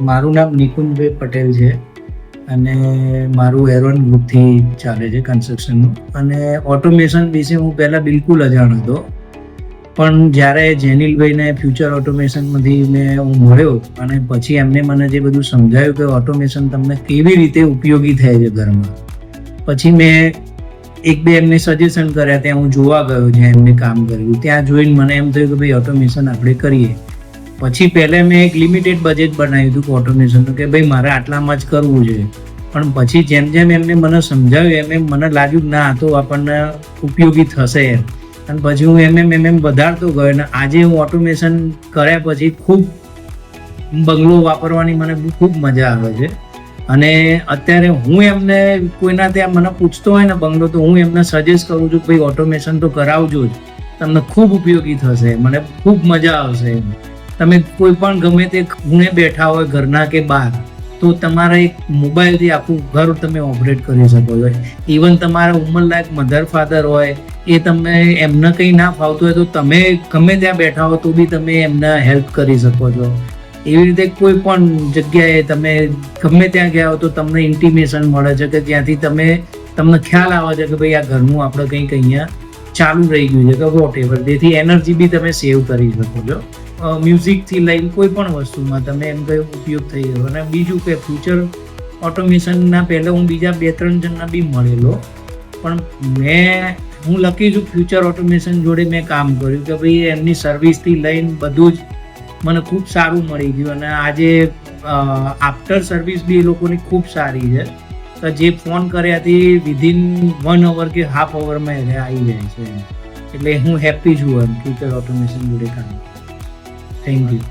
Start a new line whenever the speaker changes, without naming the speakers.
મારું નામ નિકુંજભાઈ પટેલ છે અને મારું એરોન ગ્રુપથી ચાલે છે કન્સ્ટ્રક્શનનું. અને ઓટોમેશન વિશે હું પહેલાં બિલકુલ અજાણ હતો, પણ જ્યારે જેનિલભાઈને ફ્યુચર ઓટોમેશનમાંથી હું મળ્યો અને પછી એમને મને જે બધું સમજાવ્યું કે ઓટોમેશન તમને કેવી રીતે ઉપયોગી થાય છે ઘરમાં, પછી મેં એક બે એમને સજેશન કર્યા. ત્યાં હું જોવા ગયો જ્યાં એમને કામ કર્યું, ત્યાં જોઈને મને એમ થયું કે ભાઈ ઓટોમેશન આપણે કરીએ. પછી પહેલાં મેં એક લિમિટેડ બજેટ બનાવ્યું હતું ઓટોમેશનનું કે ભાઈ મારે આટલામાં જ કરવું છે. પણ પછી જેમ જેમ એમને મને સમજાવ્યું એમ મને લાગ્યું ના આ તો આપણને ઉપયોગી થશે એમ. અને પછી હું એમ વધારતો ગયો અને આજે હું ઓટોમેશન કર્યા પછી ખૂબ બંગલો વાપરવાની મને ખૂબ મજા આવે છે. અને અત્યારે હું એમને કોઈના ત્યાં મને પૂછતો હોય ને બંગલો, તો હું એમને સજેસ્ટ કરું છું કે ભાઈ ઓટોમેશન તો કરાવજો જ, તમને ખૂબ ઉપયોગી થશે, મને ખૂબ મજા આવશે. તમે કોઈ પણ ગમે તે ખૂણે બેઠા હોય ઘરના કે બહાર, તો તમારા એક મોબાઈલથી આખું ઘર તમે ઓપરેટ કરી શકો છો. ઇવન તમારા ઉંમરલાયક મધર ફાધર હોય, એ તમને એમને કંઈ ના ફાવતું હોય તો તમે ગમે ત્યાં બેઠા હો તો બી તમે એમને હેલ્પ કરી શકો છો. એવી રીતે કોઈ પણ જગ્યાએ તમે ગમે ત્યાં ગયા હો તો તમને ઇન્ટિમેશન મળે છે કે જ્યાંથી તમને ખ્યાલ આવે છે કે ભાઈ આ ઘરનું આપણે કંઈક અહીંયા ચાલુ રહી ગયું છે કે વોટ એવર. તેથી એનર્જી બી તમે સેવ કરી શકો છો. મ્યુઝિકથી લઈને કોઈ પણ વસ્તુમાં તમે એમ કંઈ ઉપયોગ થઈ ગયો. અને બીજું કે ફ્યુચર ઓટોમેશનના પહેલાં હું બીજા 2-3 જણના બી મળેલો, પણ હું લકી છું ફ્યુચર ઓટોમેશન જોડે મેં કામ કર્યું કે ભાઈ એમની સર્વિસથી લઈને બધું જ મને ખૂબ સારું મળી ગયું. અને આજે આફ્ટર સર્વિસ બી એ લોકોની ખૂબ સારી છે. તો જે ફોન કર્યાથી વિધિન 1 hour કે હાફ અવરમાં એ આવી જાય છે. એટલે હું હેપી છું ફ્યુચર ઓટોમેશન જોડે કામ. Thank you.